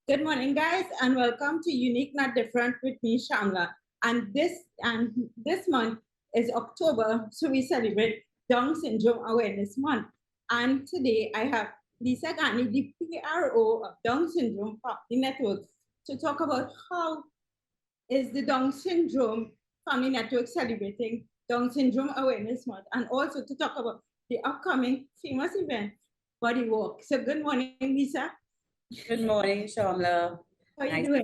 Good morning, guys, and welcome to Unique Not Different with me, Shamla. And this month is October, so we celebrate Down Syndrome Awareness Month. And today I have Lisa Gani, the PRO of Down Syndrome Family Network, to talk about how is the Down Syndrome Family Network celebrating Down Syndrome Awareness Month, and also to talk about the upcoming famous event, Body Walk. So good morning, Lisa. Good morning, Shamla. How are you Nice, doing?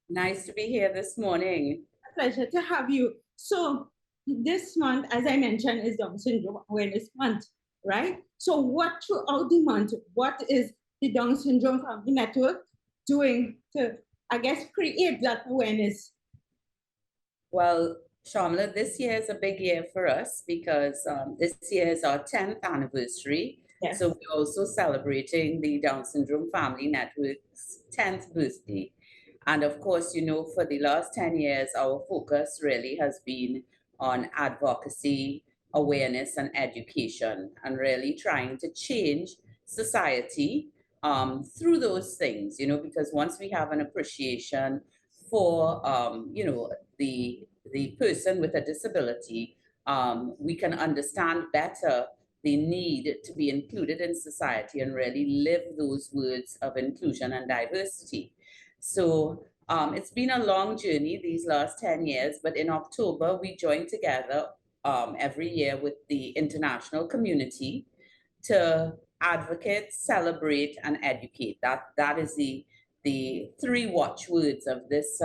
nice to be here this morning. Pleasure to have you. So this month, as I mentioned, is Down Syndrome Awareness Month, right? So what throughout the month, what is the Down Syndrome Family Network doing to, I guess, create that awareness? Well, Shamla, this year is a big year for us because this year is our 10th anniversary. Yes. So we're also celebrating the Down Syndrome Family Network's 10th birthday. And of course, for the last 10 years, our focus really has been on advocacy, awareness, and education, and really trying to change society through those things, because once we have an appreciation for, the person with a disability, we can understand better the need to be included in society and really live those words of inclusion and diversity. So it's been a long journey these last 10 years, but in October, we joined together every year with the international community to advocate, celebrate, and educate. That is the three watchwords of this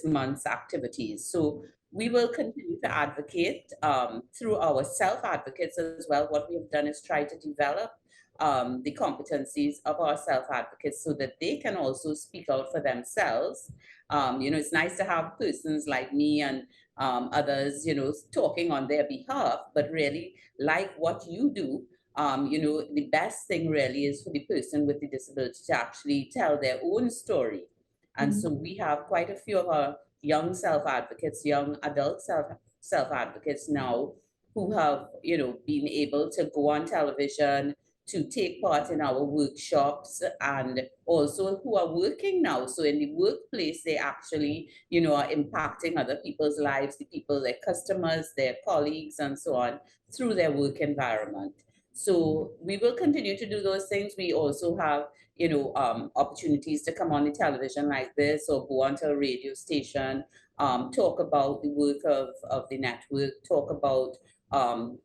month's activities. So we will continue to advocate through our self advocates as well. What we have done is try to develop the competencies of our self advocates so that they can also speak out for themselves. It's nice to have persons like me and others, talking on their behalf, but really, like what you do, the best thing really is for the person with the disability to actually tell their own story. And so we have quite a few of our young self advocates, young adult self advocates now who have, been able to go on television, to take part in our workshops, and also who are working now. So in the workplace, they actually, are impacting other people's lives, the people, their customers, their colleagues, and so on through their work environment. So we will continue to do those things. We also have, opportunities to come on the television like this or go onto a radio station, talk about the work of the network, talk about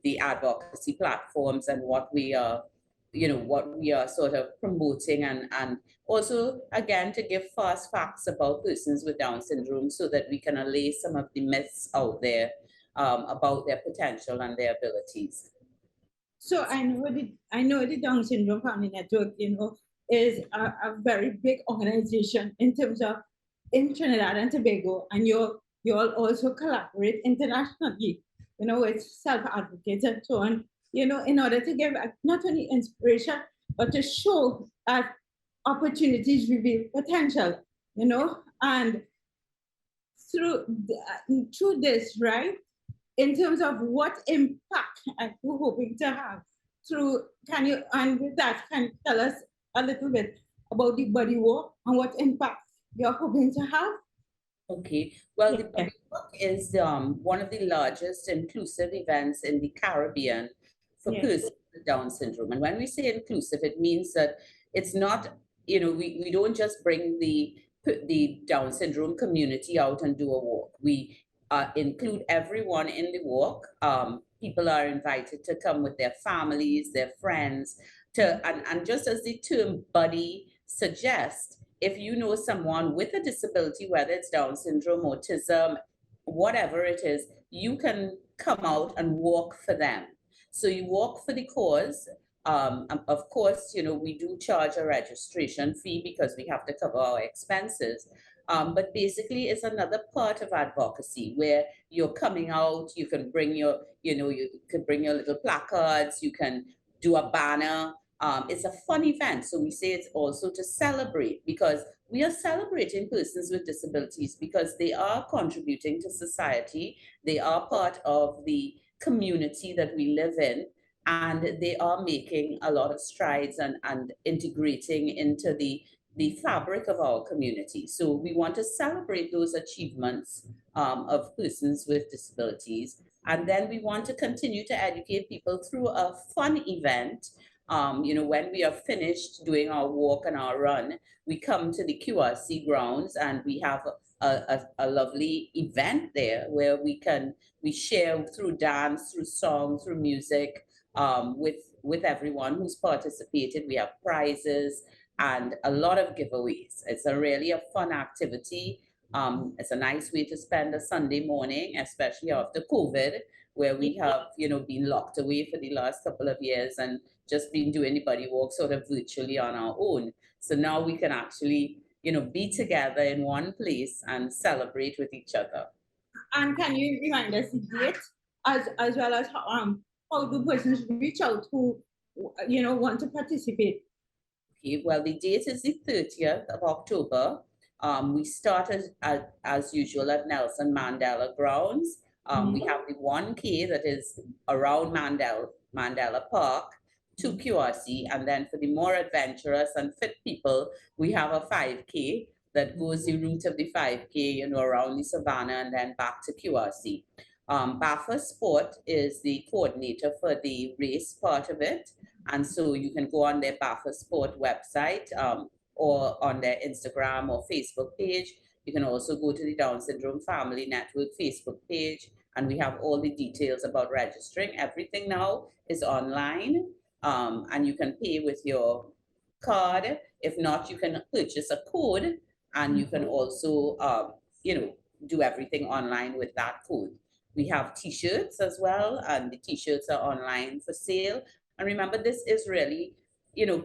the advocacy platforms and what we are sort of promoting, and also again to give fast facts about persons with Down syndrome so that we can allay some of the myths out there about their potential and their abilities. So I know the Down Syndrome Family Network, is a very big organization in terms of in Trinidad and Tobago, and you all also collaborate internationally, with self advocates and so on, in order to give not only inspiration but to show that opportunities reveal potential, and through this, right? In terms of what impact are you hoping to have through, can you, and with that, can you tell us a little bit about the Body Walk and what impact you're hoping to have? Okay, well, the Yeah. Body Walk is one of the largest inclusive events in the Caribbean for Yeah. persons with Down syndrome. And when we say inclusive, it means that it's not, we don't just bring the Down syndrome community out and do a walk. We include everyone in the walk. People are invited to come with their families, their friends, and just as the term buddy suggests, if you know someone with a disability, whether it's Down syndrome, autism, whatever it is, you can come out and walk for them. So you walk for the cause. Of course, we do charge a registration fee because we have to cover our expenses. But basically, it's another part of advocacy where you're coming out. You can bring you could bring your little placards. You can do a banner. It's a fun event. So we say it's also to celebrate because we are celebrating persons with disabilities because they are contributing to society. They are part of the community that we live in, and they are making a lot of strides and integrating into the the fabric of our community. So we want to celebrate those achievements of persons with disabilities. And then we want to continue to educate people through a fun event. When we are finished doing our walk and our run, we come to the QRC grounds and we have a lovely event there where we share through dance, through song, through music, with everyone who's participated. We have prizes and a lot of giveaways. It's really a fun activity. It's a nice way to spend a Sunday morning, especially after COVID, where we have, been locked away for the last couple of years and just been doing the buddy walk sort of virtually on our own. So now we can actually, be together in one place and celebrate with each other. And can you remind us the date as well as how do persons reach out who want to participate? Okay, well, the date is the 30th of October. We started as usual at Nelson Mandela grounds. We have the 1K that is around Mandela Park to QRC, and then for the more adventurous and fit people, we have a 5K that goes the route of the 5K, around the Savannah and then back to QRC. BAFA Sport is the coordinator for the race part of it. And so you can go on their BAFA Sport website or on their Instagram or Facebook page. You can also go to the Down Syndrome Family Network Facebook page, and we have all the details about registering. Everything now is online, and you can pay with your card. If not, you can purchase a code, and you can also, do everything online with that code. We have t-shirts as well, and the t-shirts are online for sale. And remember, this is really,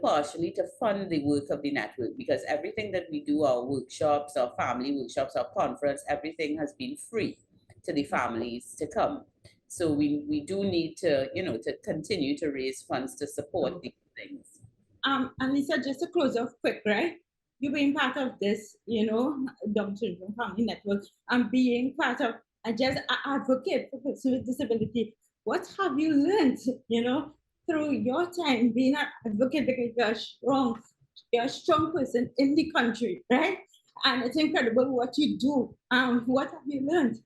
partially to fund the work of the network, because everything that we do, our workshops, our family workshops, our conference, everything has been free to the families to come. So we do need to, to continue to raise funds to support these things. And Lisa, just to close off quick, right? You being part of this, Down Syndrome Family Network, and being part of and just an advocate for persons with disability. What have you learned, through your time being an advocate, because you're a strong person in the country, right? And it's incredible what you do. What have you learned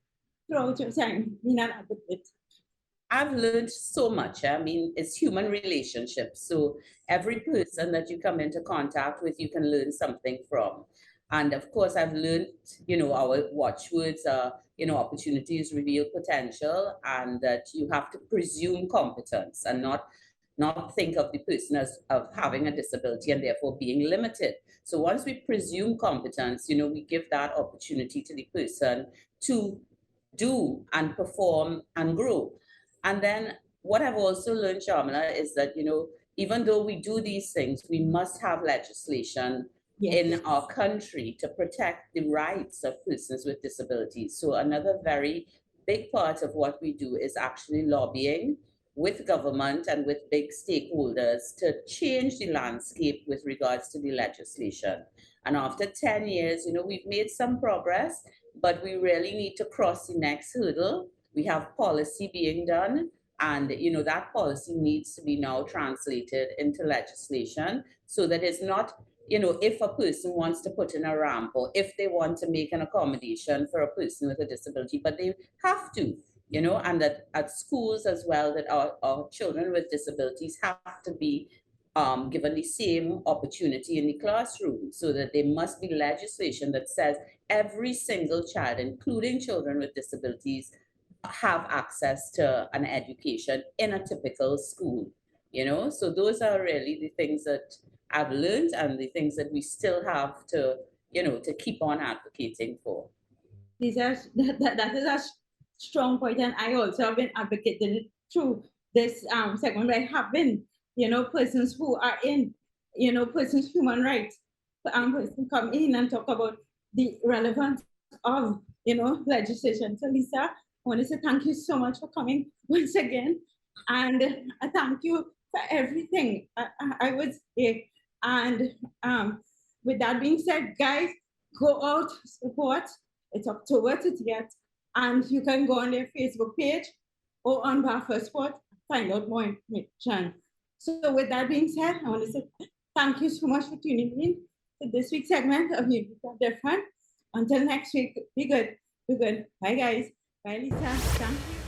throughout your time being an advocate? I've learned so much. I mean, it's human relationships. So every person that you come into contact with, you can learn something from. And of course, I've learned, our watchwords are, opportunities reveal potential, and that you have to presume competence and not think of the person as of having a disability and therefore being limited. So once we presume competence, we give that opportunity to the person to do and perform and grow. And then what I've also learned, Shamla, is that, even though we do these things, we must have legislation in our country to protect the rights of persons with disabilities. So another very big part of what we do is actually lobbying with government and with big stakeholders to change the landscape with regards to the legislation. And after 10 years, we've made some progress, but we really need to cross the next hurdle. We have policy being done, and that policy needs to be now translated into legislation, so that it's not, if a person wants to put in a ramp or if they want to make an accommodation for a person with a disability, but they have to, and that at schools as well, that our children with disabilities have to be given the same opportunity in the classroom, so that there must be legislation that says every single child, including children with disabilities, have access to an education in a typical school, So those are really the things that I've learned, and the things that we still have to, to keep on advocating for. That is a strong point, and I also have been advocating it through this segment. I have been, persons who are in, persons human rights, person come in and talk about the relevance of, legislation. So Lisa, I want to say thank you so much for coming once again, and thank you for everything. I would say, and with that being said, guys, go out, support. It's October 30th, and you can go on their Facebook page or on BAFA Sport, find out more information. So with that being said, I want to say thank you so much for tuning in for this week's segment of Unique Not Different. Until next week, be good. Be good. Bye, guys. Bye, Lisa. Thank you.